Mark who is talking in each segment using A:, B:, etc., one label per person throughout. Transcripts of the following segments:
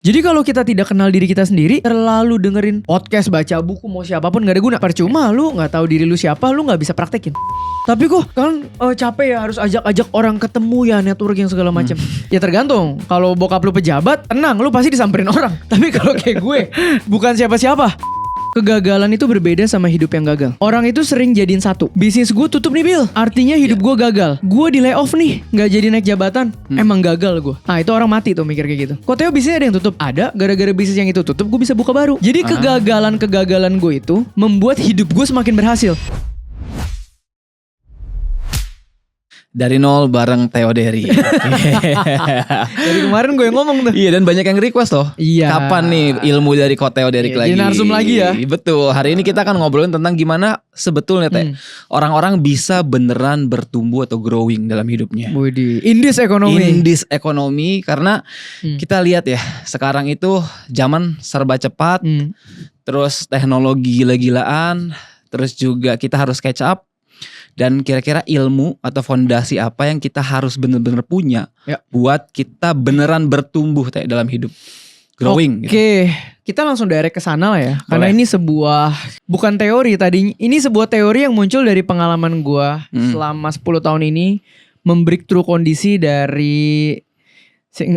A: Jadi kalau kita tidak kenal diri kita sendiri, terlalu dengerin podcast, baca buku, mau siapapun gak ada guna. Percuma lu gak tahu diri lu siapa, lu gak bisa praktekin. Tapi kok kan capek ya harus ajak-ajak orang ketemu ya, networking segala macam. Ya tergantung. Kalau bokap lu pejabat, tenang, lu pasti disamperin orang. Tapi kalau kayak gue, bukan siapa-siapa. Kegagalan itu berbeda sama hidup yang gagal. Orang itu sering jadiin satu. Bisnis gue tutup nih Bil, artinya hidup gue gagal. Gue di layoff nih, gak jadi naik jabatan. Emang gagal gue. Nah itu orang mati tuh mikir kayak gitu. Kok Theo bisnisnya ada yang tutup? Ada, gara-gara bisnis yang itu tutup gue bisa buka baru. Jadi kegagalan gue itu membuat hidup gue semakin berhasil.
B: Dari nol bareng Theo Dery.
A: Dari kemarin gue yang ngomong tuh.
B: Iya, dan banyak yang request loh.
A: Iya.
B: Kapan nih ilmu dari Ko Theo Dery lagi?
A: Jadi narsum lagi ya.
B: Betul. Hari ini kita akan ngobrolin tentang gimana sebetulnya orang-orang bisa beneran bertumbuh atau growing dalam hidupnya.
A: Widih, indis ekonomi. Karena kita lihat ya, sekarang itu zaman serba cepat. Terus teknologi gila-gilaan. Terus juga kita harus catch up. Dan kira-kira ilmu atau fondasi apa yang kita harus bener-bener punya buat kita beneran bertumbuh dalam hidup, growing. Oke, kita langsung direct ke sana lah ya.
B: Boleh.
A: Karena ini sebuah bukan teori tadi. Ini sebuah teori yang muncul dari pengalaman gua selama 10 tahun ini membreakthrough kondisi dari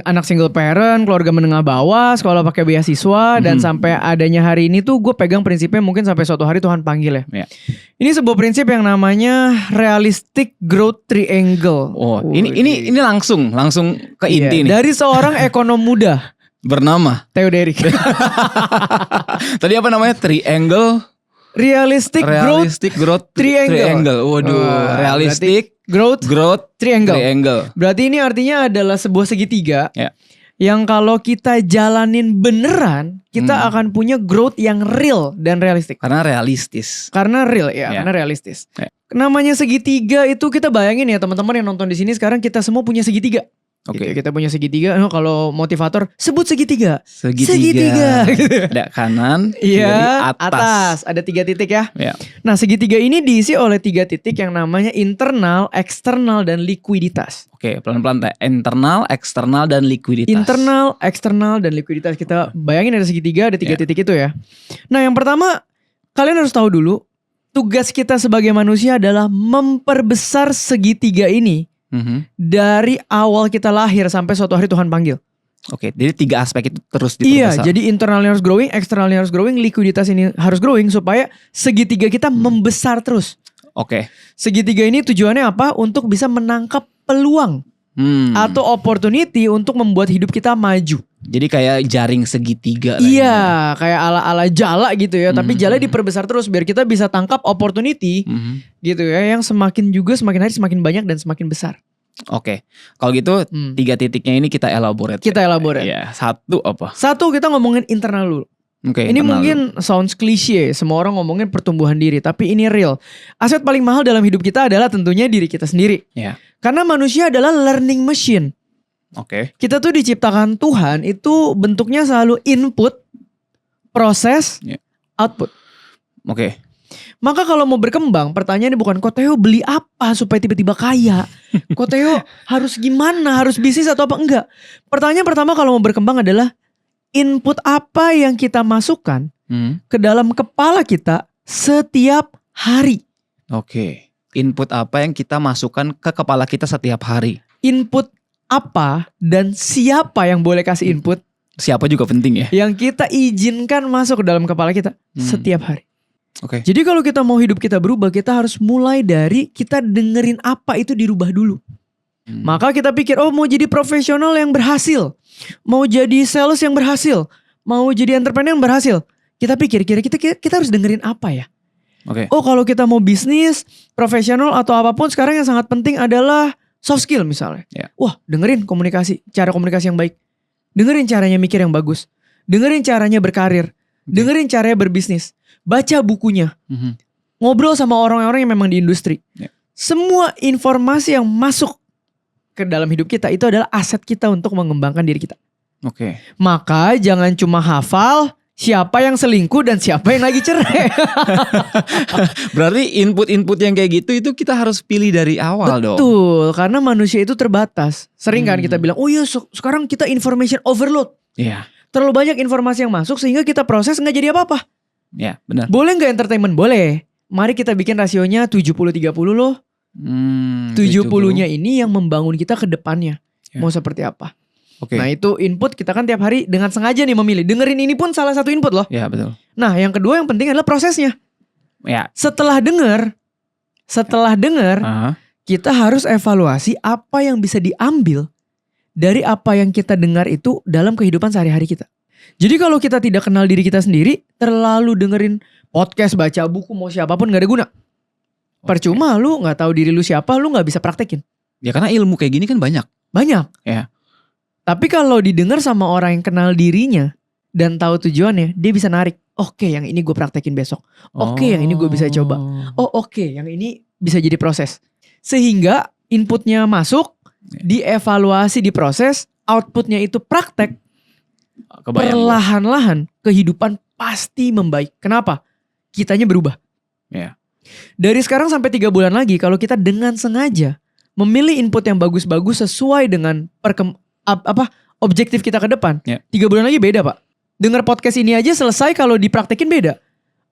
A: anak single parent, keluarga menengah bawah, sekolah pakai beasiswa, dan sampai adanya hari ini tuh gue pegang prinsipnya mungkin sampai suatu hari Tuhan panggil ya. Ini sebuah prinsip yang namanya realistic growth triangle.
B: Oh, ini langsung ke inti nih.
A: Dari seorang ekonom muda
B: bernama
A: Theo Dery.
B: Tadi apa namanya? Realistic growth triangle. Waduh, realistic growth triangle.
A: Berarti ini artinya adalah sebuah segitiga yang kalau kita jalanin beneran, kita akan punya growth yang real dan realistik.
B: Karena realistis.
A: Karena real karena realistis. Namanya segitiga itu kita bayangin ya teman-teman yang nonton di sini sekarang, kita semua punya segitiga. Gitu, kita punya segitiga. Kalau motivator sebut segitiga.
B: Ada kanan, kiri, atas.
A: Ada 3 titik ya. Nah segitiga ini diisi oleh 3 titik yang namanya internal, eksternal, dan likuiditas.
B: Oke, pelan-pelan internal, eksternal, dan likuiditas.
A: Internal, eksternal, dan likuiditas. Kita bayangin ada segitiga, ada 3 titik itu ya. Nah yang pertama, kalian harus tahu dulu, tugas kita sebagai manusia adalah memperbesar segitiga ini. Dari awal kita lahir sampai suatu hari Tuhan panggil.
B: Oke, jadi 3 aspek itu terus diperbesar.
A: Iya, jadi internalnya harus growing, eksternalnya harus growing, likuiditas ini harus growing supaya segitiga kita membesar terus.
B: Oke.
A: Segitiga ini tujuannya apa? Untuk bisa menangkap peluang atau opportunity untuk membuat hidup kita maju.
B: Jadi kayak jaring segitiga.
A: Iya, kayak ala-ala jala gitu ya. Tapi jala diperbesar terus biar kita bisa tangkap opportunity gitu ya. Yang semakin hari semakin banyak dan semakin besar.
B: Oke, kalau gitu 3 titiknya ini kita elaborate. Iya, 1 apa?
A: 1 kita ngomongin internal dulu.
B: Oke,
A: ini mungkin sounds klise, semua orang ngomongin pertumbuhan diri, tapi ini real. Aset paling mahal dalam hidup kita adalah tentunya diri kita sendiri. Karena manusia adalah learning machine.
B: Oke.
A: Kita tuh diciptakan Tuhan itu bentuknya selalu input, proses, output.
B: Oke.
A: Maka kalau mau berkembang, pertanyaannya bukan Ko Theo beli apa supaya tiba-tiba kaya. Ko Theo harus gimana, harus bisnis atau apa, enggak. Pertanyaan pertama kalau mau berkembang adalah input apa yang kita masukkan ke dalam kepala kita setiap hari.
B: Oke. Input apa yang kita masukkan ke kepala kita setiap hari.
A: Input apa dan siapa yang boleh kasih input.
B: Siapa juga penting ya.
A: Yang kita izinkan masuk ke dalam kepala kita setiap hari.
B: Oke.
A: Jadi kalau kita mau hidup kita berubah, kita harus mulai dari kita dengerin apa itu dirubah dulu. Maka kita pikir, oh mau jadi profesional yang berhasil, mau jadi sales yang berhasil, mau jadi entrepreneur yang berhasil. Kita pikir kira-kira kita harus dengerin apa ya. Oh kalau kita mau bisnis, profesional atau apapun, sekarang yang sangat penting adalah soft skill misalnya. Wah dengerin cara komunikasi yang baik. Dengerin caranya mikir yang bagus. Dengerin caranya berkarir. Dengerin caranya berbisnis. Baca bukunya. Ngobrol sama orang-orang yang memang di industri. Semua informasi yang masuk ke dalam hidup kita itu adalah aset kita untuk mengembangkan diri kita. Maka jangan cuma hafal siapa yang selingkuh dan siapa yang lagi cerai.
B: Berarti input-input yang kayak gitu itu kita harus pilih dari awal.
A: Betul,
B: dong.
A: Betul, karena manusia itu terbatas. Sering kan kita bilang, oh iya sekarang kita information overload. Terlalu banyak informasi yang masuk sehingga kita proses gak jadi apa-apa.
B: Ya, benar.
A: Boleh gak entertainment? Boleh. Mari kita bikin rasionya 70-30 loh. 70-nya ini yang membangun kita ke depannya.
B: Ya.
A: Mau seperti apa.
B: Oke.
A: Nah itu input kita kan tiap hari dengan sengaja nih memilih. Dengerin ini pun salah satu input loh.
B: Ya, betul.
A: Nah yang kedua yang penting adalah prosesnya.
B: Ya.
A: Setelah denger, kita harus evaluasi apa yang bisa diambil dari apa yang kita dengar itu dalam kehidupan sehari-hari kita. Jadi kalau kita tidak kenal diri kita sendiri, terlalu dengerin podcast, baca buku, mau siapapun gak ada guna. Percuma lu gak tahu diri lu siapa, lu gak bisa praktekin.
B: Ya karena ilmu kayak gini kan banyak.
A: Banyak.
B: Ya.
A: Tapi kalau didengar sama orang yang kenal dirinya dan tahu tujuannya, dia bisa narik. Oke, yang ini gue praktekin besok. Oke, yang ini gue bisa coba. Oke, yang ini bisa jadi proses. Sehingga inputnya masuk, dievaluasi, diproses, outputnya itu praktek. Perlahan-lahan kehidupan pasti membaik. Kenapa? Kitanya berubah.
B: Ya.
A: Dari sekarang sampai 3 bulan lagi, kalau kita dengan sengaja memilih input yang bagus-bagus sesuai dengan objektif kita ke depan, 3 bulan lagi beda pak. Dengar podcast ini aja selesai kalau dipraktekin beda.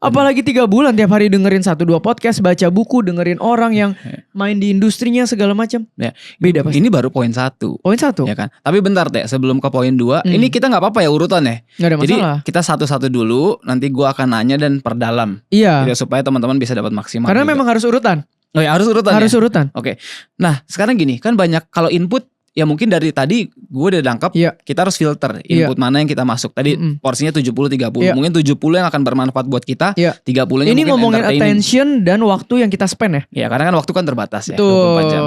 A: Apalagi 3 bulan tiap hari dengerin 1-2 podcast, baca buku, dengerin orang yang main di industrinya segala macam.
B: Ya.
A: Beda pasti.
B: Ini baru poin 1.
A: Poin 1.
B: Ya kan. Tapi bentar deh, sebelum ke poin 2, ini kita nggak apa-apa ya urutannya.
A: Nggak ada masalah.
B: Jadi kita satu-satu dulu, nanti gua akan nanya dan perdalam.
A: Iya.
B: Jadi, supaya teman-teman bisa dapat maksimal.
A: Karena
B: juga.
A: memang harus urutan.
B: Oh ya harus urutan.
A: Harus urutan.
B: Oke. Nah sekarang gini, kan banyak kalau input. Ya mungkin dari tadi gue udah nangkep, kita harus filter input mana yang kita masuk. Tadi porsinya 70-30. Mungkin 70 yang akan bermanfaat buat kita, 30-nya
A: ini
B: mungkin
A: ngomongin attention dan waktu yang kita spend ya.
B: Ya karena kan waktu kan terbatas ya,
A: Betul.
B: 24 jam.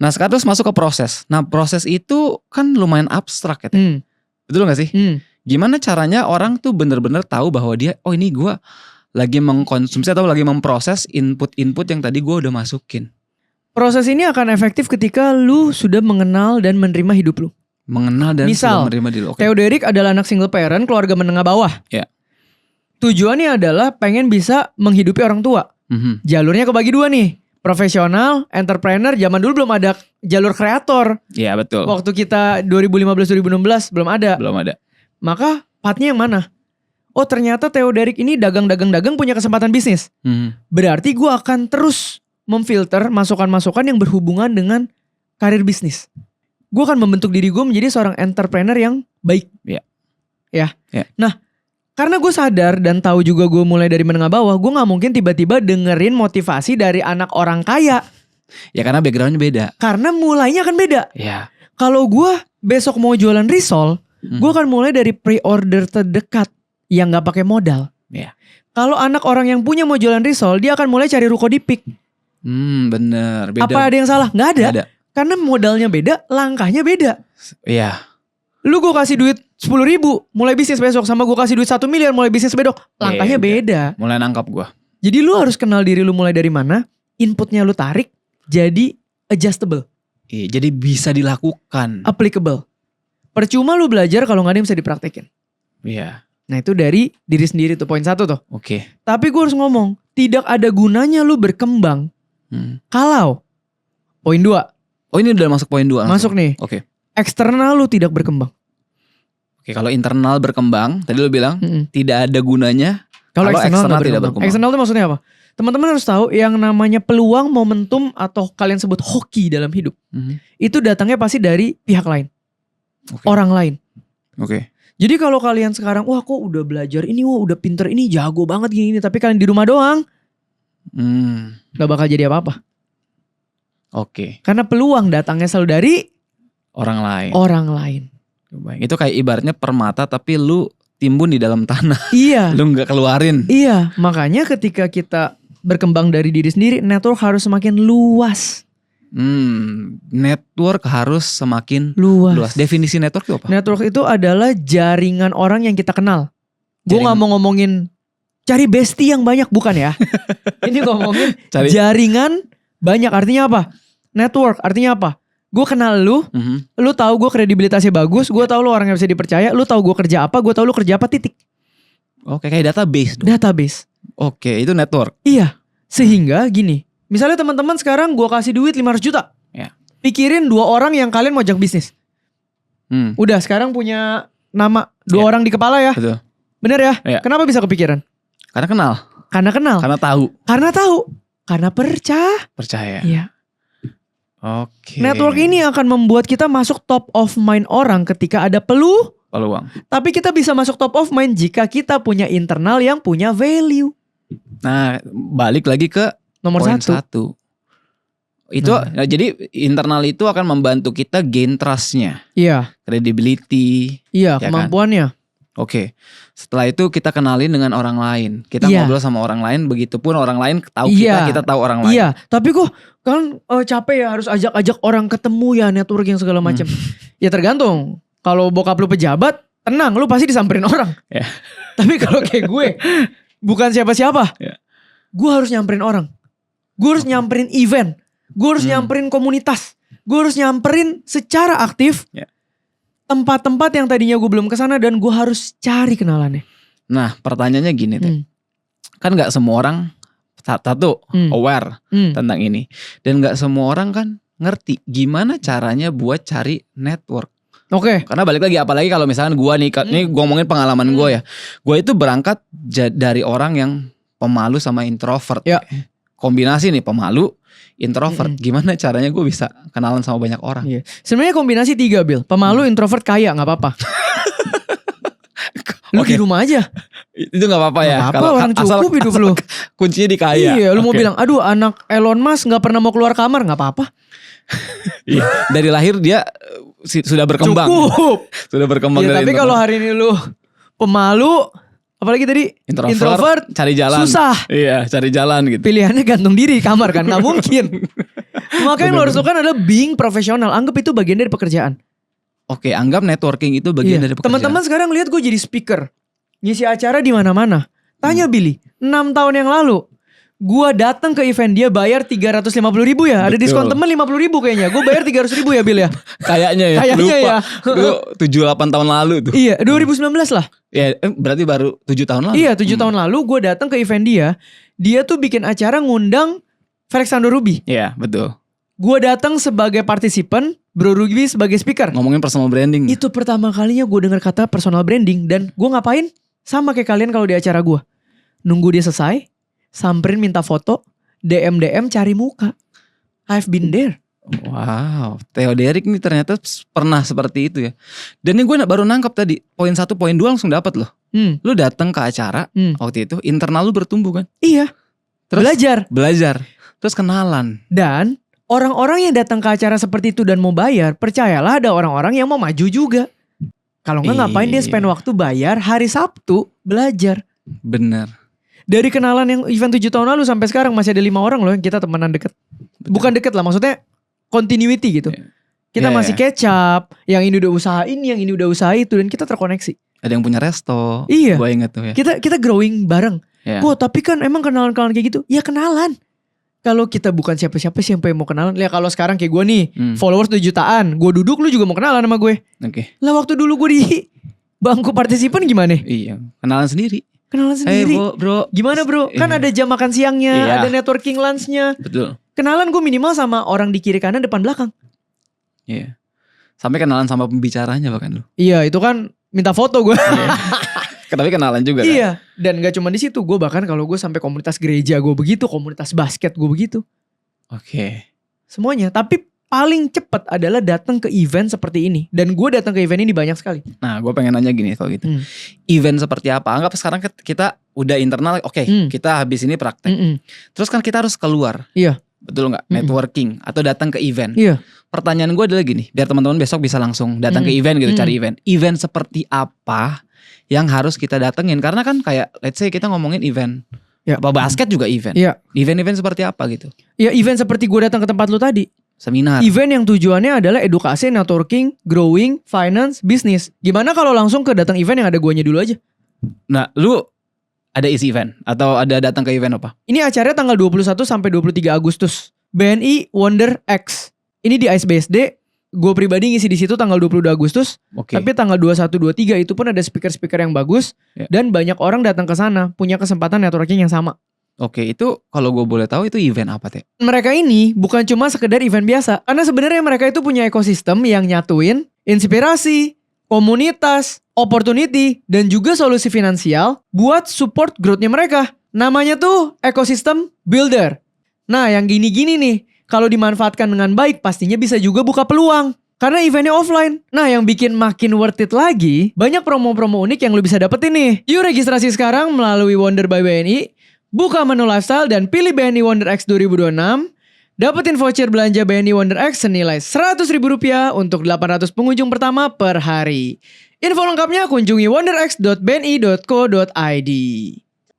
B: Nah sekarang terus masuk ke proses. Nah proses itu kan lumayan abstrak ya. Betul gak sih? Gimana caranya orang tuh bener-bener tahu bahwa dia, oh ini gue lagi mengkonsumsi atau lagi memproses input-input yang tadi gue udah masukin.
A: Proses ini akan efektif ketika lu sudah mengenal dan menerima hidup lu.
B: Mengenal dan sudah menerima diri.
A: Theo Derek adalah anak single parent, keluarga menengah bawah.
B: Ya.
A: Tujuannya adalah pengen bisa menghidupi orang tua. Jalurnya kebagi 2 nih. Profesional, entrepreneur, zaman dulu belum ada jalur kreator.
B: Iya betul.
A: Waktu kita 2015-2016 belum ada.
B: Belum ada.
A: Maka pathnya yang mana? Oh ternyata Theo Derek ini dagang punya kesempatan bisnis. Berarti gue akan terus memfilter masukan-masukan yang berhubungan dengan karir bisnis. Gue akan membentuk diri gue menjadi seorang entrepreneur yang baik. Ya. Nah, karena gue sadar dan tahu juga gue mulai dari menengah bawah, gue gak mungkin tiba-tiba dengerin motivasi dari anak orang kaya.
B: Ya karena backgroundnya beda.
A: Karena mulainya akan beda.
B: Ya.
A: Kalau gue besok mau jualan risol, gue akan mulai dari pre-order terdekat yang gak pakai modal.
B: Ya.
A: Kalau anak orang yang punya mau jualan risol, dia akan mulai cari ruko di PIK.
B: Bener. Beda.
A: Apa ada yang salah? Nggak ada. Karena modalnya beda, langkahnya beda.
B: Iya.
A: Lu gue kasih duit 10.000 mulai bisnis besok, sama gue kasih duit 1 miliar mulai bisnis besok, langkahnya beda.
B: Mulai nangkap gue.
A: Jadi lu harus kenal diri lu mulai dari mana, inputnya lu tarik, jadi adjustable.
B: Iya, jadi bisa dilakukan.
A: Applicable. Percuma lu belajar kalau nggak ada yang bisa dipraktekin.
B: Iya.
A: Nah itu dari diri sendiri tuh, poin 1 tuh.
B: Oke.
A: Tapi gue harus ngomong, tidak ada gunanya lu berkembang kalau poin 2.
B: Oh ini udah masuk poin 2.
A: Masuk nih.
B: Oke.
A: Eksternal lu tidak berkembang.
B: Oke, kalau internal berkembang, tadi lu bilang tidak ada gunanya. Kalau eksternal tidak berkembang.
A: Eksternal itu maksudnya apa? Teman-teman harus tahu yang namanya peluang, momentum atau kalian sebut hoki dalam hidup. Itu datangnya pasti dari pihak lain. Orang lain.
B: Oke.
A: Jadi kalau kalian sekarang, wah kok udah belajar ini, wah udah pinter ini, jago banget gini, tapi kalian di rumah doang, gak bakal jadi apa-apa.
B: Oke.
A: Karena peluang datangnya selalu dari
B: orang lain.
A: Orang lain.
B: Itu kayak ibaratnya permata tapi lu timbun di dalam tanah.
A: Iya.
B: Lu gak keluarin.
A: Iya. Makanya ketika kita berkembang dari diri sendiri, network harus semakin luas.
B: Network harus semakin
A: luas.
B: Definisi network itu apa?
A: Network itu adalah jaringan orang yang kita kenal. Gue gak mau ngomongin cari bestie yang banyak, bukan ya. Ini ngomongin jaringan banyak. Artinya apa? Network artinya apa? Gue kenal lu, lu tahu gue kredibilitasnya bagus, gue tahu lu orang yang bisa dipercaya, lu tahu gue kerja apa, gue tahu lu kerja apa, titik.
B: Oke, kayak database dong.
A: Database.
B: Oke, itu network.
A: Iya. Sehingga gini, misalnya teman-teman sekarang gue kasih duit 500 juta.
B: Ya.
A: Pikirin 2 orang yang kalian mau ajak bisnis. Udah sekarang punya nama 2
B: Iya.
A: orang di kepala ya.
B: Betul.
A: Bener ya?
B: Iya.
A: Kenapa bisa kepikiran?
B: Karena kenal.
A: Karena kenal.
B: Karena tahu.
A: Karena tahu. Karena percaya. Iya.
B: Oke.
A: Network ini akan membuat kita masuk top of mind orang ketika ada
B: peluang.
A: Tapi kita bisa masuk top of mind jika kita punya internal yang punya value.
B: Nah, balik lagi ke
A: Nomor
B: poin
A: 1.
B: 1. Itu jadi internal itu akan membantu kita gain trust-nya,
A: Iya.
B: credibility.
A: Iya,
B: Ya
A: kemampuannya.
B: Oke. Setelah itu kita kenalin dengan orang lain. Kita
A: Iya.
B: ngobrol sama orang lain, begitupun orang lain tahu
A: Iya.
B: kita tahu orang lain.
A: Iya, tapi kok kan capek ya harus ajak-ajak orang ketemu ya, networking segala macam. Ya tergantung. Kalau bokap lu pejabat, tenang, lu pasti disamperin orang.
B: Ya.
A: Tapi kalau kayak gue, bukan siapa-siapa.
B: Ya.
A: Gue harus nyamperin orang. Gue harus nyamperin event. Gue harus nyamperin komunitas. Gue harus nyamperin secara aktif
B: Ya.
A: tempat-tempat yang tadinya gue belum kesana dan gue harus cari kenalannya.
B: Nah, pertanyaannya gini, Teh. Kan gak semua orang satu aware tentang ini. Dan gak semua orang kan ngerti gimana caranya buat cari network.
A: Oke.
B: Karena balik lagi, apalagi kalau misalnya gue nih, ini gue ngomongin pengalaman gue ya. Gue itu berangkat dari orang yang pemalu sama introvert.
A: Ya.
B: Kombinasi nih pemalu, introvert. Gimana caranya gue bisa kenalan sama banyak orang?
A: Iya. Sebenarnya kombinasi 3, Bill. Pemalu, introvert, kaya, nggak apa-apa. Lu di rumah aja.
B: Itu nggak apa-apa ya.
A: Nggak apa-apa, orang cukup hidup lu.
B: Kuncinya di kaya.
A: Iya, lu mau
B: Oke.
A: bilang, aduh anak Elon Musk nggak pernah mau keluar kamar, nggak apa-apa.
B: Iya. Dari lahir dia sudah berkembang.
A: Cukup.
B: Sudah berkembang.
A: Iya,
B: dari
A: tapi
B: internal.
A: kalau hari ini lu pemalu, apalagi tadi introvert,
B: cari jalan.
A: susah.
B: Iya, cari jalan gitu.
A: Pilihannya gantung diri kamar kan, nggak mungkin. Makanya yang lo harus lakukan adalah being profesional. Anggap itu bagian dari pekerjaan.
B: Oke, anggap networking itu bagian
A: Iya.
B: dari pekerjaan.
A: Teman-teman sekarang lihat gue jadi speaker, ngisi acara di mana-mana. Tanya Billy, 6 tahun yang lalu, gue datang ke event dia bayar 350.000 ya. Ada
B: Betul.
A: diskon temen 50.000 kayaknya. Gue bayar 300.000 ya Bill ya.
B: Kayaknya ya.
A: Kayaknya
B: lupa.
A: ya.
B: Dulu 7-8 tahun lalu tuh.
A: Iya, 2019 lah.
B: Ya, berarti baru 7 tahun lalu.
A: Iya, 7 tahun lalu gue datang ke event dia. Dia tuh bikin acara ngundang Alexander Ruby.
B: Iya, betul.
A: Gue datang sebagai partisipan, Bro Ruby sebagai speaker.
B: Ngomongin personal branding.
A: Itu pertama kalinya gue dengar kata personal branding. Dan gue ngapain? Sama kayak kalian kalau di acara gue. Nunggu dia selesai, samperin minta foto, DM cari muka. I've been there.
B: Wow, Theo Derek nih ternyata pernah seperti itu ya. Dan ini gue baru nangkep tadi, poin 1, poin 2 langsung dapat loh. Lu datang ke acara waktu itu, internal lu bertumbuh kan?
A: Iya.
B: Terus
A: Belajar.
B: Terus kenalan.
A: Dan orang-orang yang datang ke acara seperti itu dan mau bayar, percayalah ada orang-orang yang mau maju juga. Kalau nggak ngapain dia spend waktu bayar hari Sabtu belajar.
B: Bener.
A: Dari kenalan yang event 7 tahun lalu sampai sekarang masih ada 5 orang loh yang kita temenan deket. Bukan deket lah, maksudnya continuity gitu. Kita masih catch up, yang ini udah usaha ini, yang ini udah usaha itu, dan kita terkoneksi.
B: Ada yang punya resto.
A: Iya.
B: Gue inget tuh ya.
A: Kita growing bareng.
B: Ya.
A: Kok tapi kan emang kenalan-kenalan kayak gitu? Ya kenalan. Kalau kita bukan siapa-siapa siapa yang mau kenalan. Ya kalau sekarang kayak gue nih, followers 2 jutaan, gue duduk lu juga mau kenalan sama gue.
B: Oke.
A: Lah waktu dulu gue di bangku partisipan gimana?
B: Iya, kenalan sendiri.
A: Kenalan sendiri.
B: Bro.
A: Gimana bro? Kan ada jam makan siangnya,
B: Iya.
A: ada networking lunchnya.
B: Betul.
A: Kenalan gue minimal sama orang di kiri kanan depan belakang.
B: Iya. Sampai kenalan sama pembicaranya bahkan lu.
A: Iya itu kan minta foto gue.
B: Iya. Tapi kenalan juga kan?
A: Iya. Dan gak cuma di situ, gue bahkan kalau gue sampai komunitas gereja gue begitu, komunitas basket gue begitu.
B: Oke.
A: Semuanya. Tapi paling cepat adalah datang ke event seperti ini. Dan gue datang ke event ini banyak sekali.
B: Nah, gue pengen nanya gini kalau gitu. Event seperti apa? Anggap sekarang kita udah internal, oke, kita habis ini praktek. Terus kan kita harus keluar.
A: Iya.
B: Betul nggak? Networking atau datang ke event.
A: Iya.
B: Pertanyaan gue adalah gini, biar teman-teman besok bisa langsung datang ke event gitu, cari event. Event seperti apa yang harus kita datengin? Karena kan kayak, let's say kita ngomongin event.
A: Ya.
B: Apa basket juga event.
A: Iya.
B: Event-event seperti apa gitu?
A: Ya event seperti gue datang ke tempat lu tadi.
B: Seminar.
A: Event yang tujuannya adalah edukasi, networking, growing, finance, bisnis. Gimana kalau langsung ke datang event yang ada guanya dulu aja?
B: Nah, lu ada isi event atau ada datang ke event apa?
A: Ini acaranya tanggal 21 sampai 23 Agustus. BNI Wonder X. Ini di ISBSD. Gue pribadi ngisi di situ tanggal 22 Agustus.
B: Oke.
A: Tapi tanggal 21 23 itu pun ada speaker-speaker yang bagus dan banyak orang datang ke sana punya kesempatan networking yang sama.
B: Oke, itu kalau gue boleh tahu itu event apa Teh?
A: Mereka ini bukan cuma sekedar event biasa. Karena sebenarnya mereka itu punya ekosistem yang nyatuin inspirasi, komunitas, opportunity, dan juga solusi finansial buat support growth-nya mereka. Namanya tuh ecosystem builder. Nah, yang gini-gini nih, kalau dimanfaatkan dengan baik pastinya bisa juga buka peluang. Karena eventnya offline. Nah, yang bikin makin worth it lagi, banyak promo-promo unik yang lu bisa dapetin nih. Yuk registrasi sekarang melalui Wonder by BNI, buka menu lifestyle dan pilih BNI Wonder X 2026. Dapetin voucher belanja BNI Wonder X senilai Rp100.000 untuk 800 pengunjung pertama per hari. Info lengkapnya kunjungi wonderx.bni.co.id.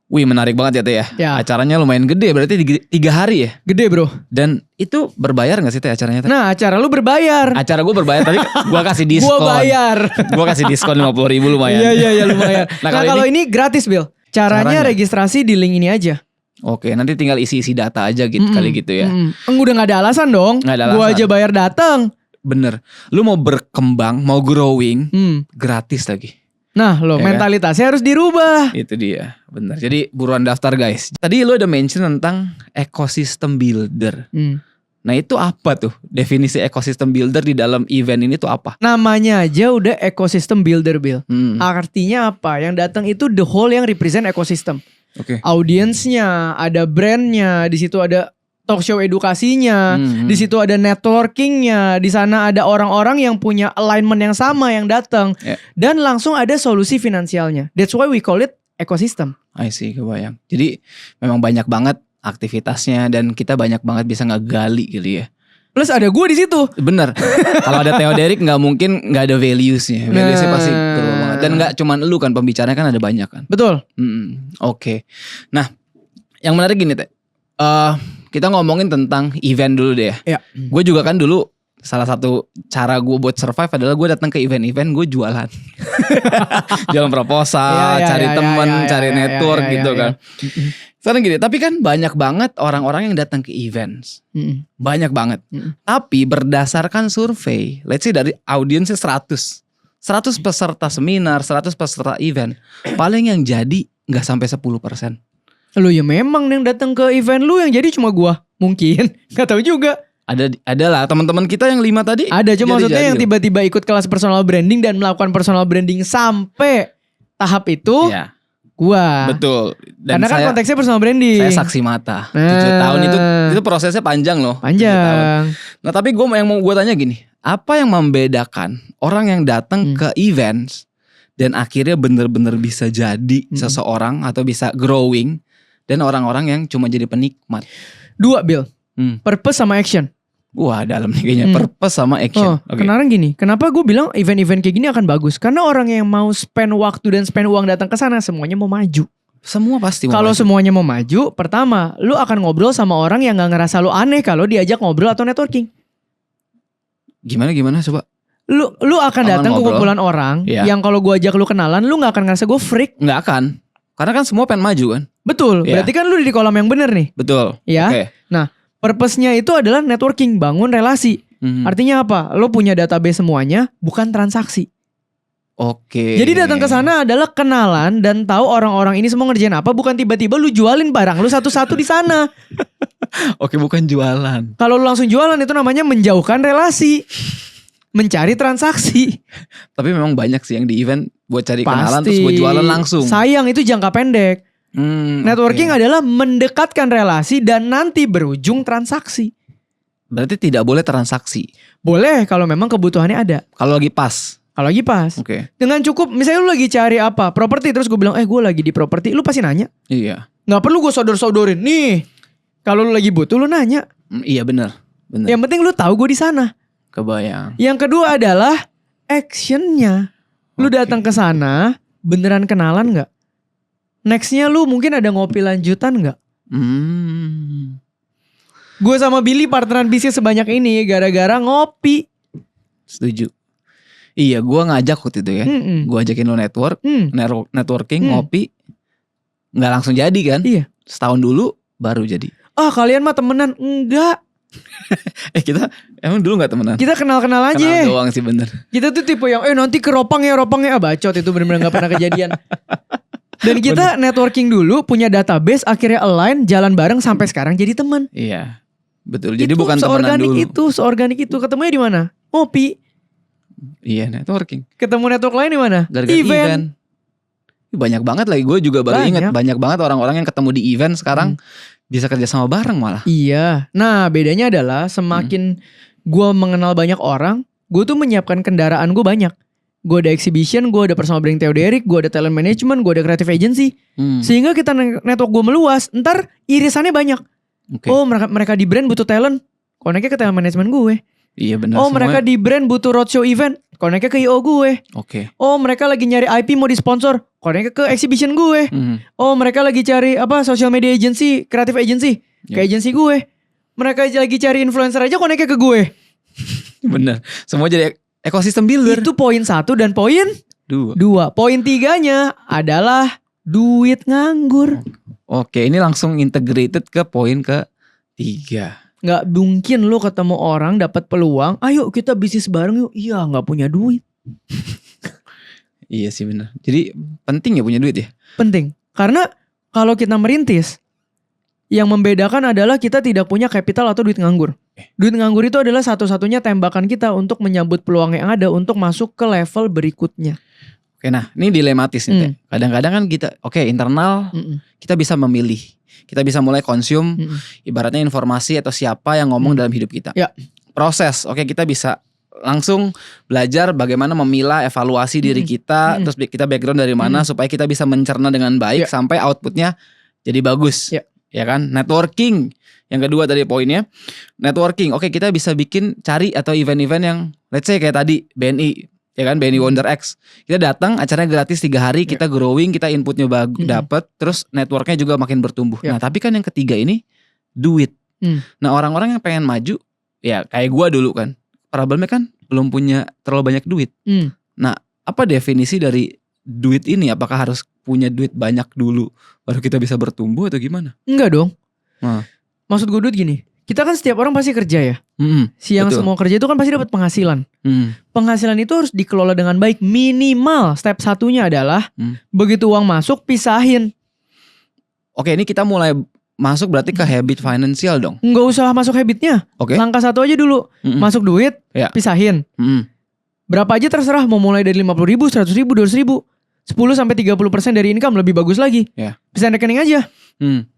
B: Wih, menarik banget ya Teh ya.
A: Ya.
B: Acaranya lumayan gede, berarti 3 hari ya.
A: Gede bro.
B: Dan itu berbayar gak sih Teh acaranya Teh?
A: Nah, acara lu berbayar.
B: Acara gue berbayar, tapi gue kasih diskon.
A: Gua bayar.
B: Gue kasih diskon 50.000 lumayan.
A: Iya lumayan.
B: Nah,
A: Nah, kalau ini gratis Bill. Caranya registrasi di link ini aja.
B: Oke, nanti tinggal isi-isi data aja gitu kali gitu ya.
A: Udah gak ada alasan dong.
B: Nggak ada alasan.
A: Gua aja bayar datang.
B: Bener. Lu mau berkembang, mau growing, gratis lagi.
A: Nah lo,
B: Ya kan?
A: mentalitasnya harus dirubah.
B: Itu dia, bener. Jadi buruan daftar guys. Tadi lu ada mention tentang ecosystem builder. Nah itu apa tuh? Definisi ecosystem builder di dalam event ini tuh apa?
A: Namanya aja udah ecosystem builder Bill. Artinya apa? Yang datang itu the whole yang represent ekosistem.
B: Oke.
A: Audiensnya, ada brandnya, di situ ada talk show edukasinya, di situ ada networkingnya, di sana ada orang-orang yang punya alignment yang sama yang datang, dan langsung ada solusi finansialnya. That's why we call it ecosystem.
B: I see, kebayang. Jadi memang banyak banget aktivitasnya dan kita banyak banget bisa ngegali gitu ya.
A: Plus ada gue di situ.
B: Bener. Kalau ada Theo Derek nggak mungkin nggak ada valuesnya. Valuesnya pasti perlu banget. Dan nggak cuman lu kan, pembicaranya kan ada banyak kan.
A: Betul.
B: Oke. Nah, yang menarik gini Teh. Kita ngomongin tentang event dulu deh ya. Gue juga kan dulu salah satu cara gue buat survive adalah gue datang ke event-event, gue jualan. Jualan proposal, cari temen, cari network gitu kan. Sekarang gini, tapi kan banyak banget orang-orang yang datang ke events. Banyak banget. Tapi berdasarkan survei, let's say dari audiensnya 100 peserta seminar, 100 peserta event, paling yang jadi gak sampai 10%.
A: Lu ya memang yang datang ke event lu yang jadi cuma gua. Mungkin. Gak tahu juga.
B: Ada lah teman-teman kita yang 5 tadi.
A: Ada, cuma maksudnya yang tiba-tiba ikut kelas personal branding dan melakukan personal branding sampai tahap itu.
B: Ya.
A: Gua.
B: Betul. Dan
A: karena kan konteksnya personal branding.
B: Saya saksi mata. 7 tahun itu prosesnya panjang loh.
A: Panjang.
B: Nah tapi yang mau gue tanya gini. Apa yang membedakan orang yang datang ke events dan akhirnya bener-bener bisa jadi seseorang atau bisa growing, dan orang-orang yang cuma jadi penikmat?
A: 2 Bill. Purpose sama action.
B: Wah dalam nih kayaknya. Purpose sama action.
A: Kenapa gini? Kenapa gue bilang event-event kayak gini akan bagus? Karena orang yang mau spend waktu dan spend uang datang ke sana semuanya mau maju.
B: Semua pasti mau.
A: Kalau semuanya mau maju, pertama lu akan ngobrol sama orang yang gak ngerasa lu aneh kalau diajak ngobrol atau networking.
B: Gimana coba?
A: Lu akan datang ke kumpulan orang yang kalau gue ajak lu kenalan, lu gak akan ngerasa gue freak.
B: Nggak akan. Karena kan semua pengen maju kan.
A: Betul. Berarti kan lu di kolam yang bener nih.
B: Betul.
A: Ya. Nah, purpose-nya itu adalah networking, bangun relasi. Artinya apa? Lu punya database semuanya, bukan transaksi.
B: Oke.
A: Jadi datang ke sana adalah kenalan dan tahu orang-orang ini semua ngerjain apa, bukan tiba-tiba lu jualin barang lu satu-satu di sana.
B: Oke, bukan jualan.
A: Kalau lu langsung jualan itu namanya menjauhkan relasi. Mencari transaksi.
B: Tapi memang banyak sih yang di event buat cari kenalan terus buat jualan langsung.
A: Sayang itu jangka pendek. Networking adalah mendekatkan relasi dan nanti berujung transaksi.
B: Berarti tidak boleh transaksi.
A: Boleh kalau memang kebutuhannya ada.
B: Kalau lagi pas.
A: Oke. Dengan cukup misalnya lu lagi cari apa? Properti, terus gue bilang gue lagi di properti. Lu pasti nanya.
B: Iya.
A: Gak perlu gue sodor-sodorin. Nih. Kalau lu lagi butuh lu nanya.
B: Iya benar.
A: Yang penting lu tahu gue di sana.
B: Kebayang.
A: Yang kedua adalah actionnya. Lu datang ke sana beneran kenalan nggak? Nextnya lu mungkin ada ngopi lanjutan nggak? Gue sama Billy partneran bisnis sebanyak ini gara-gara ngopi.
B: Setuju. Iya, gue ngajak waktu itu ya. Gue ajakin lo networking, ngopi. Nggak langsung jadi kan?
A: Iya.
B: Setahun dulu baru jadi.
A: Kalian mah temenan? Enggak.
B: Kita emang dulu gak temenan?
A: Kita kenal-kenal aja.
B: Kenal doang sih bener.
A: Kita tuh tipe yang nanti ke ropang ya. Bacot itu bener-bener gak pernah kejadian. Dan kita networking dulu, punya database, akhirnya align, jalan bareng sampai sekarang jadi teman.
B: Iya, betul. Jadi itu bukan temenan dulu.
A: Seorganik itu. Ketemunya di mana? Ngopi.
B: Iya, networking.
A: Ketemu network lain di mana?
B: Gara-gara event. Banyak banget lagi. Gue juga baru ingat banyak banget orang-orang yang ketemu di event sekarang bisa kerja sama bareng malah.
A: Iya. Nah, bedanya adalah semakin gue mengenal banyak orang, gue tuh menyiapkan kendaraan gue banyak. Gue ada exhibition, gue ada personal branding Theoderic, gue ada talent management, gue ada creative agency. Sehingga kita network gue meluas. Ntar irisannya banyak. Okay. Oh, mereka di brand butuh talent, koneknya ke talent management gue.
B: Iya benar.
A: Oh, mereka di brand butuh roadshow event, koneknya ke IO gue.
B: Oke.
A: Oh, mereka lagi nyari IP mau disponsor, koneknya ke exhibition gue. Oh, mereka lagi cari social media agency, creative agency, ke agency gue. Mereka lagi cari influencer aja, koneknya ke gue.
B: Bener. Semua jadi ekosistem builder.
A: Itu poin 1 dan poin 2. Poin 3-nya adalah duit nganggur.
B: Oke, ini langsung integrated ke poin ke-3.
A: Gak mungkin lo ketemu orang dapat peluang, ayo kita bisnis bareng yuk. Iya, gak punya duit.
B: Iya sih benar. Jadi penting ya punya duit ya?
A: Penting. Karena kalau kita merintis, yang membedakan adalah kita tidak punya capital atau duit nganggur. Duit nganggur itu adalah satu-satunya tembakan kita untuk menyambut peluang yang ada untuk masuk ke level berikutnya.
B: Oke, nah ini dilematis nih. Kadang-kadang kan kita, internal kita bisa memilih. Kita bisa mulai konsum ibaratnya informasi atau siapa yang ngomong dalam hidup kita.
A: Ya.
B: Proses, kita bisa langsung belajar bagaimana memilah, evaluasi diri kita, terus kita background dari mana supaya kita bisa mencerna dengan baik sampai outputnya jadi bagus. Ya kan? Networking. Yang kedua tadi poinnya, networking. Kita bisa cari atau event-event yang let's say kayak tadi BNI. Ya kan, BNI Wonder X. Kita datang, acaranya gratis 3 hari, kita growing, kita inputnya dapat, terus networknya juga makin bertumbuh. Nah, tapi kan yang ketiga ini duit. Nah, orang-orang yang pengen maju, ya kayak gua dulu kan, problemnya kan belum punya terlalu banyak duit. Nah, apa definisi dari duit ini? Apakah harus punya duit banyak dulu baru kita bisa bertumbuh atau gimana?
A: Enggak dong. Maksud gue duit gini, kita kan setiap orang pasti kerja ya. Yang semua kerja itu kan pasti dapat penghasilan. Penghasilan itu harus dikelola dengan baik. Minimal step 1-nya adalah begitu uang masuk pisahin.
B: Oke, ini kita mulai masuk berarti ke habit financial dong.
A: Nggak usah masuk habitnya. Langkah 1 aja dulu. Masuk duit, pisahin. Berapa aja terserah, mau mulai dari 50.000, 100.000, 200.000, 10-30% dari income lebih bagus lagi. Pisahin rekening aja.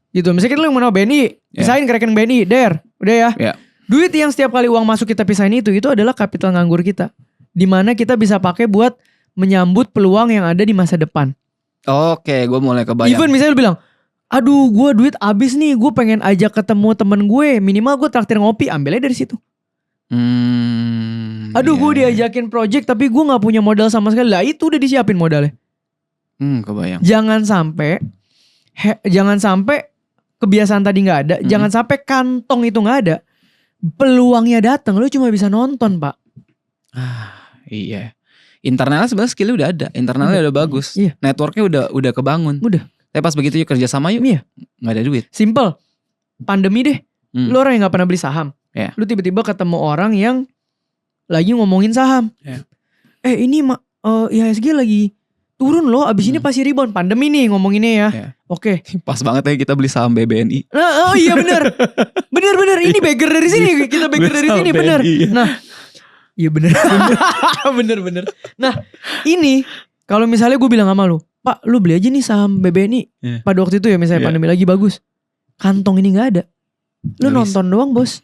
A: Gitu. Misalnya kita yang mau BNI, pisahin ke rekening BNI, udah ya. Duit yang setiap kali uang masuk kita pisahin itu adalah kapital nganggur kita. Dimana kita bisa pakai buat menyambut peluang yang ada di masa depan.
B: Oke, gue mulai kebayang.
A: Even misalnya lu bilang, aduh gue duit abis nih, gue pengen ajak ketemu temen gue, minimal gue traktir ngopi, ambilnya dari situ. Aduh gue diajakin project tapi gue gak punya modal sama sekali, lah itu udah disiapin modalnya.
B: Kebayang.
A: Jangan sampai kebiasaan tadi gak ada, jangan sampai kantong itu gak ada. Peluangnya datang, lu cuma bisa nonton, Pak.
B: Iya. Internalnya sebenarnya skillnya udah ada, internalnya udah bagus, networknya udah kebangun.
A: Udah.
B: Tapi pas begitu yuk kerja sama yuk, nggak ada duit.
A: Simple. Pandemi deh. Lu orang yang nggak pernah beli saham, lu tiba-tiba ketemu orang yang lagi ngomongin saham. Ini IHSG lagi turun loh, abis ini pasti rebound. Pandemi nih ngomonginnya ya. Oke.
B: Pas banget ya kita beli saham BBNI.
A: Nah, iya benar. Benar. Ini bagger dari sini. Kita bagger dari sini, benar. Nah, iya benar. Benar. Nah, ini kalau misalnya gue bilang sama lu, Pak, lu beli aja nih saham BBNI. Pada waktu itu ya misalnya pandemi lagi bagus. Kantong ini gak ada. Lu nonton doang, bos.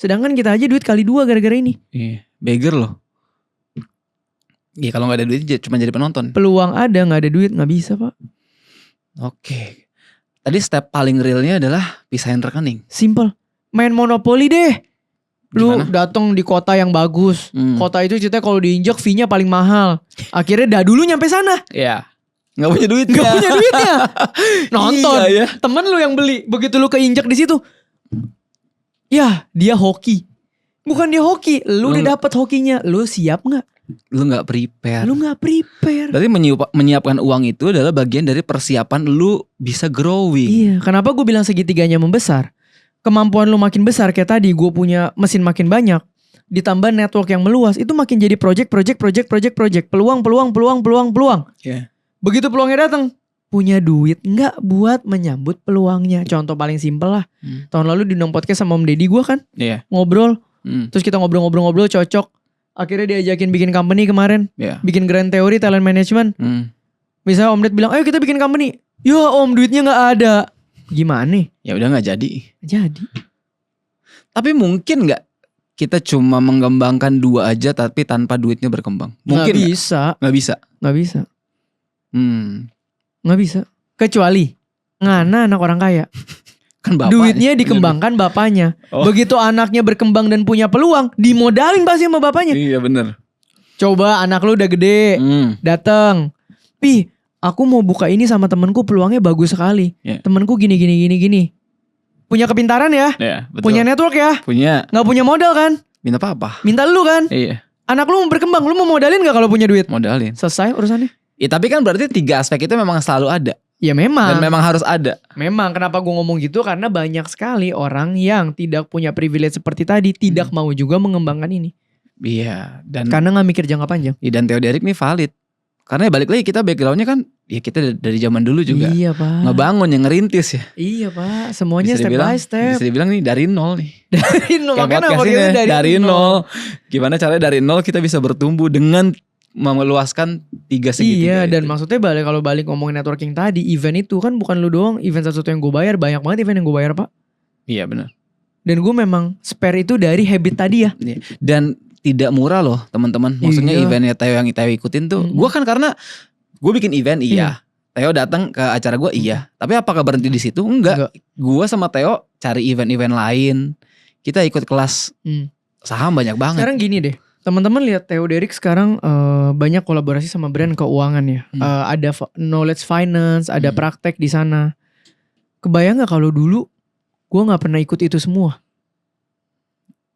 A: Sedangkan kita aja duit kali 2 gara-gara ini.
B: Iya, bagger loh. Iya, kalau gak ada duit cuma jadi penonton.
A: Peluang ada, gak ada duit gak bisa, Pak.
B: Oke. Tadi step paling realnya adalah pisahin rekening.
A: Simple. Main monopoli deh. Lu datang di kota yang bagus. Kota itu ceritanya kalau diinjak fee-nya paling mahal. Akhirnya dulu nyampe sana.
B: Iya. Gak punya duitnya.
A: Gak punya duitnya. Nonton. Iya, ya. Temen lu yang beli. Begitu lu keinjak di situ. Ya, dia hoki. Bukan dia hoki. Lu udah dapet hokinya. Lu siap gak?
B: Lu gak prepare. Berarti menyiapkan uang itu adalah bagian dari persiapan lu bisa growing.
A: Iya. Kenapa gue bilang segitiganya membesar? Kemampuan lu makin besar. Kayak tadi gue punya mesin makin banyak. Ditambah network yang meluas. Itu makin jadi project. Peluang. Begitu peluangnya datang, punya duit nggak buat menyambut peluangnya? Contoh paling simpel lah. Tahun lalu di podcast sama Om Deddy gue kan ngobrol. Terus kita ngobrol cocok. akhirnya diajakin bikin company kemarin.
B: Ya.
A: Bikin grand theory talent management. Misalnya Om Ded bilang, ayo kita bikin company. Ya Om, duitnya gak ada. Gimana nih?
B: Ya udah gak jadi.
A: Jadi.
B: Tapi mungkin gak kita cuma mengembangkan 2 aja tapi tanpa duitnya berkembang? Mungkin
A: gak bisa.
B: Gak bisa.
A: Gak bisa.
B: Hmm.
A: Gak bisa. Kecuali Ngana anak orang kaya.
B: Kan bapaknya.
A: Duitnya dikembangkan bapaknya.
B: Oh.
A: Begitu anaknya berkembang dan punya peluang, dimodalin pasti sama bapaknya.
B: Iya bener.
A: Coba anak lu udah gede, datang. Pi, aku mau buka ini sama temenku, peluangnya bagus sekali.
B: Yeah.
A: Temenku gini. Punya kepintaran ya?
B: Yeah, betul.
A: Punya network ya?
B: Punya.
A: Gak punya modal kan?
B: Minta apa?
A: Minta lu kan?
B: Iya.
A: Anak lu mau berkembang, lu mau modalin gak kalau punya duit?
B: Modalin.
A: Selesai urusannya.
B: Ya tapi kan berarti 3 aspek itu memang selalu ada.
A: Ya memang.
B: Dan memang harus ada.
A: Memang kenapa gue ngomong gitu, karena banyak sekali orang yang tidak punya privilege seperti tadi, tidak mau juga mengembangkan ini.
B: Iya. Dan
A: Karena gak mikir jangka panjang.
B: Dan Theo Derek nih valid. Karena balik lagi kita backgroundnya kan, ya kita dari zaman dulu juga.
A: Iya Pak.
B: Ngebangun, yang ngerintis ya.
A: Iya Pak. Semuanya
B: Bisa
A: step
B: dibilang-
A: by step.
B: Bisa dibilang nih dari nol nih.
A: Dari nol.
B: Kayak
A: Makanya
B: podcast
A: podcastnya
B: ini dari nol. Gimana caranya dari nol kita bisa bertumbuh dengan meluaskan 3 segitiga.
A: Iya, dan
B: itu.
A: maksudnya kalau balik ngomongin networking tadi, event itu kan bukan lu doang, event satu-satu yang gue bayar, banyak banget event yang gue bayar Pak.
B: Iya benar.
A: Dan gue memang spare itu dari habit tadi ya.
B: Iya. Dan tidak murah loh teman-teman. Maksudnya
A: Iya.
B: eventnya Theo yang Theo ikutin tuh. Gue kan karena gue bikin event iya. Theo datang ke acara gue iya. Tapi apakah berhenti di situ? Enggak. Gue sama Theo cari event-event lain. Kita ikut kelas saham banyak banget.
A: Sekarang gini deh, teman-teman lihat Theo Derek sekarang banyak kolaborasi sama brand keuangan ya. Ada knowledge finance, ada praktek di sana. Kebayang nggak kalau dulu gue nggak pernah ikut itu semua?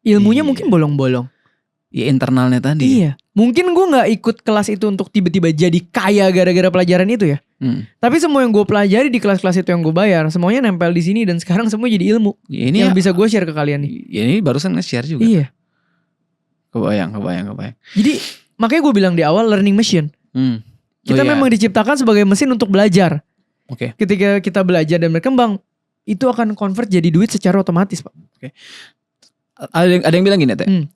A: Ilmunya
B: Iya.
A: mungkin bolong-bolong.
B: Ya internalnya tadi.
A: Iya. Mungkin gue nggak ikut kelas itu untuk tiba-tiba jadi kaya gara-gara pelajaran itu ya. Tapi semua yang gue pelajari di kelas-kelas itu yang gue bayar, semuanya nempel di sini dan sekarang semua jadi ilmu
B: Ya, ini
A: yang
B: ya,
A: bisa gue share ke kalian nih.
B: ya ini barusan nge-share juga.
A: Iya.
B: Kebayang.
A: Jadi makanya gue bilang di awal learning machine. Kita
B: iya.
A: memang diciptakan sebagai mesin untuk belajar.
B: Oke.
A: Ketika kita belajar dan berkembang, itu akan convert jadi duit secara otomatis Pak.
B: Ada yang bilang gini Teh.
A: Hmm.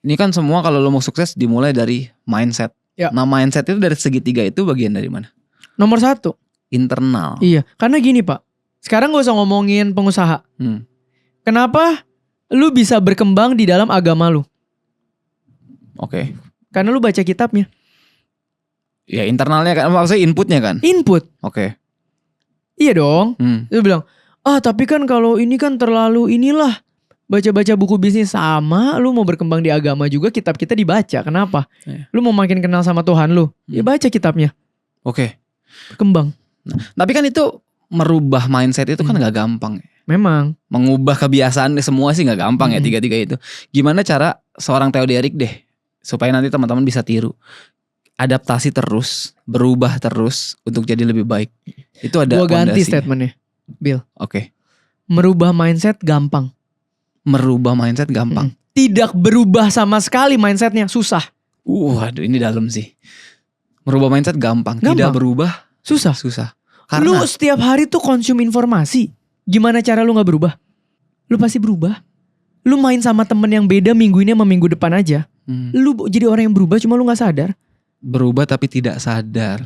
B: Ini kan semua kalau lo mau sukses dimulai dari mindset.
A: Ya.
B: Nah mindset itu dari segitiga itu bagian dari mana?
A: Nomor 1.
B: Internal.
A: Iya. Karena gini Pak. Sekarang gak usah ngomongin pengusaha. Kenapa lu bisa berkembang di dalam agama lu?
B: Oke.
A: Karena lu baca kitabnya.
B: Ya internalnya kan, maksudnya inputnya kan.
A: Input.
B: Oke.
A: Iya dong. Lu bilang, tapi kan kalau ini kan terlalu inilah. Baca-baca buku bisnis sama, lu mau berkembang di agama juga kitab kita dibaca. Kenapa?
B: Iya.
A: Lu mau makin kenal sama Tuhan lu, ya baca kitabnya.
B: Oke.
A: Berkembang.
B: Tapi kan itu merubah mindset itu kan gak gampang.
A: Memang.
B: Mengubah kebiasaan semua sih gak gampang ya tiga-tiga itu. Gimana cara seorang Theo Derek deh supaya nanti teman-teman bisa tiru. Adaptasi terus, berubah terus untuk jadi lebih baik. Itu ada
A: Gua ganti
B: fondasinya.
A: statementnya, Bill.
B: Oke.
A: Merubah mindset gampang.
B: Merubah mindset gampang.
A: Tidak berubah sama sekali mindsetnya susah.
B: Aduh ini dalam sih. Merubah mindset gampang. Tidak
A: Gampang.
B: berubah
A: Susah.
B: susah.
A: Lu
B: Karena
A: setiap hari tuh konsum informasi. Gimana cara lu gak berubah? Lu pasti berubah. Lu main sama temen yang beda minggu ini sama minggu depan aja. Lu jadi orang yang berubah cuma lu gak sadar.
B: berubah tapi tidak sadar.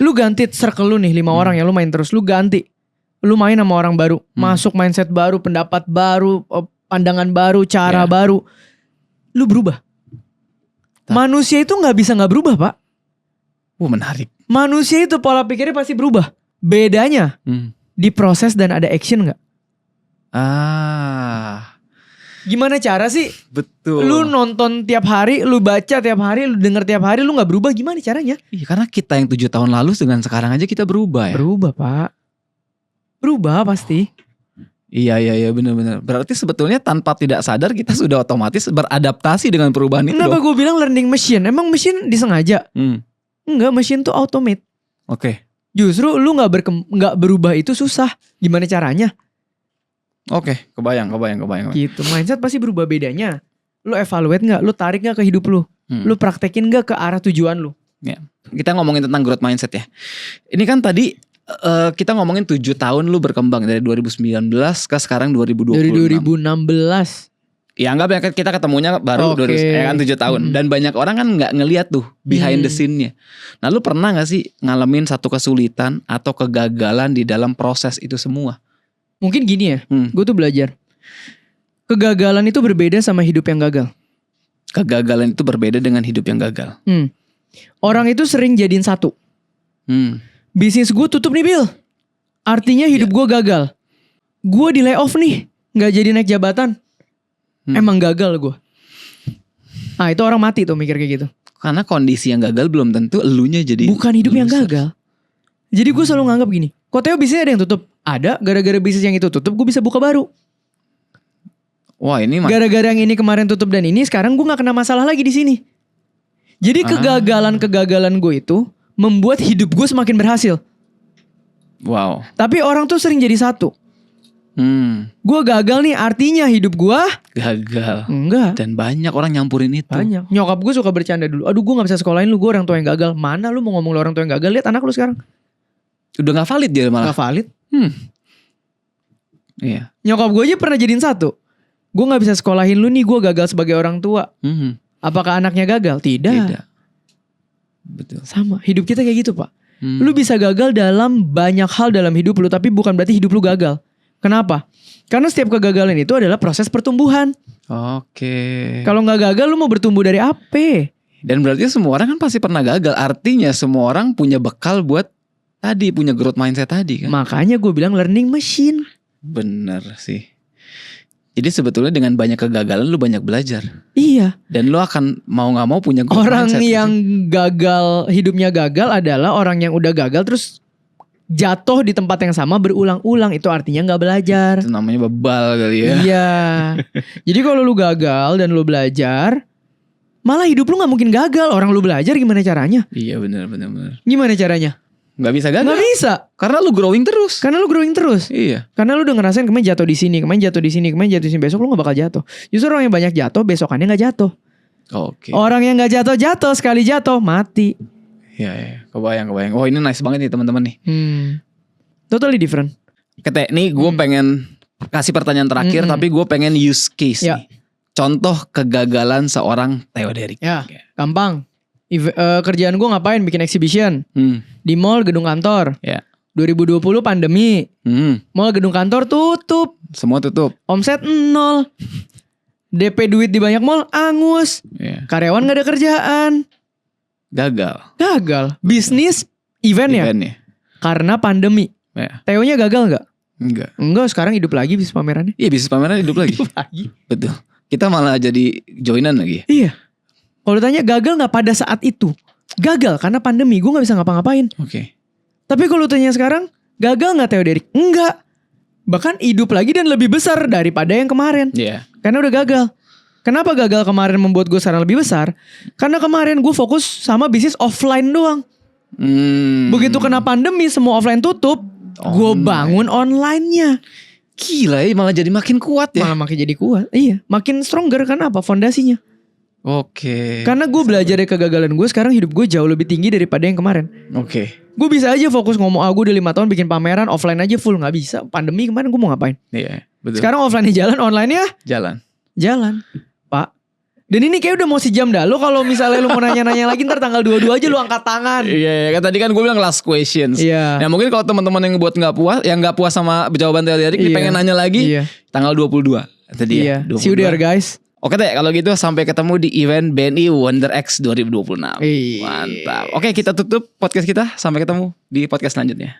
A: Lu ganti circle lu nih 5 orang yang lu main terus. Lu ganti. Lu main sama orang baru. Masuk mindset baru, pendapat baru, pandangan baru, cara baru. Lu berubah. Manusia itu gak bisa gak berubah Pak.
B: Menarik.
A: Manusia itu pola pikirnya pasti berubah. Bedanya diproses dan ada action gak? Gimana cara sih?
B: Betul.
A: Lu nonton tiap hari, lu baca tiap hari, lu denger tiap hari, lu gak berubah, gimana caranya?
B: Iya, karena kita yang 7 tahun lalu dengan sekarang aja kita berubah ya.
A: Berubah Pak. Berubah pasti.
B: Iya benar-benar. Berarti sebetulnya tanpa tidak sadar kita sudah otomatis beradaptasi dengan perubahan itu.
A: Kenapa gue bilang learning machine? Emang machine disengaja? Enggak, machine tuh automate.
B: Oke.
A: Justru lu gak berubah itu susah. Gimana caranya?
B: Oke, kebayang.
A: Gitu, mindset pasti berubah. Bedanya lu evaluate gak? Lu tarik gak ke hidup lu? Lu praktekin gak ke arah tujuan lu?
B: Ya. Kita ngomongin tentang growth mindset ya. Ini kan tadi kita ngomongin 7 tahun lu berkembang dari 2019 ke sekarang 2020.
A: Dari 2016.
B: Ya anggap ya kita ketemunya baru
A: Oke.
B: ya kan 7 tahun. Dan banyak orang kan gak ngeliat tuh behind the scene-nya. Nah lu pernah gak sih ngalamin satu kesulitan atau kegagalan di dalam proses itu semua?
A: Mungkin gini ya, gue tuh belajar. Kegagalan itu berbeda sama hidup yang gagal.
B: Kegagalan itu berbeda dengan hidup yang gagal.
A: Orang itu sering jadiin satu. Bisnis gue tutup nih Bill. Artinya hidup gue gagal. Gue di lay off nih, gak jadi naik jabatan. Emang gagal gue. Nah itu orang mati tuh mikir kayak gitu.
B: Karena kondisi yang gagal belum tentu elunya jadi
A: bukan hidup yang gagal. Jadi gue selalu nganggap gini, kok Theo bisnisnya ada yang tutup? Ada, gara-gara bisnis yang itu tutup gue bisa buka baru.
B: Wah ini
A: gara-gara yang ini kemarin tutup dan ini sekarang gue gak kena masalah lagi di sini. Jadi kegagalan-kegagalan gue itu membuat hidup gue semakin berhasil.
B: Wow.
A: Tapi orang tuh sering jadi satu. Gue gagal nih artinya hidup gue
B: gagal.
A: Enggak.
B: Dan banyak orang nyampurin itu.
A: Banyak. Nyokap gue suka bercanda dulu. Aduh gue gak bisa sekolahin lu, gue orang tua yang gagal. Mana lu mau ngomong lu orang tua yang gagal? Lihat anak lu sekarang.
B: Udah gak valid dia malah.
A: Gak valid.
B: Iya.
A: Nyokap gue aja pernah jadiin satu. Gue gak bisa sekolahin lu nih, gue gagal sebagai orang tua. Apakah anaknya gagal? Tidak.
B: Betul.
A: Sama. Hidup kita kayak gitu pak. Lu bisa gagal dalam banyak hal dalam hidup lu, tapi bukan berarti hidup lu gagal. Kenapa? Karena setiap kegagalan itu adalah proses pertumbuhan.
B: Oke.
A: Kalau gak gagal lu mau bertumbuh dari apa?
B: Dan berarti semua orang kan pasti pernah gagal. Artinya semua orang punya bekal buat tadi, punya growth mindset tadi kan.
A: Makanya gue bilang learning machine.
B: Bener sih. Jadi sebetulnya dengan banyak kegagalan lu banyak belajar.
A: Iya.
B: Dan lu akan mau gak mau punya growth
A: orang
B: mindset. Orang
A: yang gagal, hidupnya gagal adalah orang yang udah gagal terus jatuh di tempat yang sama berulang-ulang. Itu artinya gak belajar.
B: Itu namanya bebal kali ya.
A: Iya. Jadi kalau lu gagal dan lu belajar, malah hidup lu gak mungkin gagal. Orang lu belajar gimana caranya?
B: Iya bener.
A: Gimana caranya?
B: Gak bisa gagal.
A: Gak bisa.
B: Karena lu growing terus.
A: Iya. Karena lu udah ngerasain kemarin jatuh di sini, kemarin jatuh di sini, besok lu gak bakal jatuh. Justru orang yang banyak jatuh, besokannya gak jatuh.
B: Oke.
A: Orang yang gak jatuh, sekali jatuh, mati.
B: Iya. Kebayang. Oh ini nice banget nih teman-teman nih.
A: Totally different.
B: Kete, nih gue pengen kasih pertanyaan terakhir, tapi gue pengen use case nih. Contoh kegagalan seorang Theo Derrick.
A: Ya, gampang. Kerjaan gue ngapain? Bikin exhibition. Di mall, gedung kantor.
B: Ya.
A: 2020 pandemi. Mall, gedung kantor tutup.
B: Semua tutup.
A: Omset 0. DP duit di banyak mall angus. Karyawan gak ada kerjaan. Gagal. Bisnis event ya. Karena pandemi. Theo-nya gagal gak? Enggak, sekarang hidup lagi bisnis pamerannya.
B: Iya, bisnis pameran hidup lagi. Betul. Kita malah jadi joinan lagi.
A: Iya. Kalau tanya gagal gak pada saat itu? Gagal karena pandemi, gue gak bisa ngapa-ngapain.
B: Oke.
A: Tapi kalau tanya sekarang, gagal gak Theo Derrick? Enggak. Bahkan hidup lagi dan lebih besar daripada yang kemarin.
B: Iya.
A: Karena udah gagal. Kenapa gagal kemarin membuat gue sekarang lebih besar? Karena kemarin gue fokus sama bisnis offline doang. Begitu kena pandemi, semua offline tutup, gue bangun online-nya.
B: Gila ya, malah jadi makin kuat ya.
A: Malah makin jadi kuat. Iya, makin stronger. Karena apa? Fondasinya.
B: Oke.
A: Karena gue belajar dari kegagalan gue, sekarang hidup gue jauh lebih tinggi daripada yang kemarin.
B: Oke.
A: Gue bisa aja fokus ngomong, gue udah 5 tahun bikin pameran, offline aja full. Gak bisa, pandemi kemarin gue mau ngapain?
B: Iya, betul.
A: Sekarang offline-nya jalan, online-nya jalan. Pak. Dan ini kayak udah mau sejam dah. Lo kalau misalnya lo mau nanya-nanya lagi, ntar tanggal 22 aja lo angkat tangan.
B: Iya, kan tadi kan gue bilang last questions.
A: Iya.
B: Nah mungkin kalau teman-teman yang buat nggak puas sama jawaban Theo Derrick, pengen nanya lagi, tanggal 22 tadi ya. 22.
A: See you there guys.
B: Oke deh, kalau gitu sampai ketemu di event BNI Wonder X 2026. Mantap. Oke, kita tutup podcast kita. Sampai ketemu di podcast selanjutnya.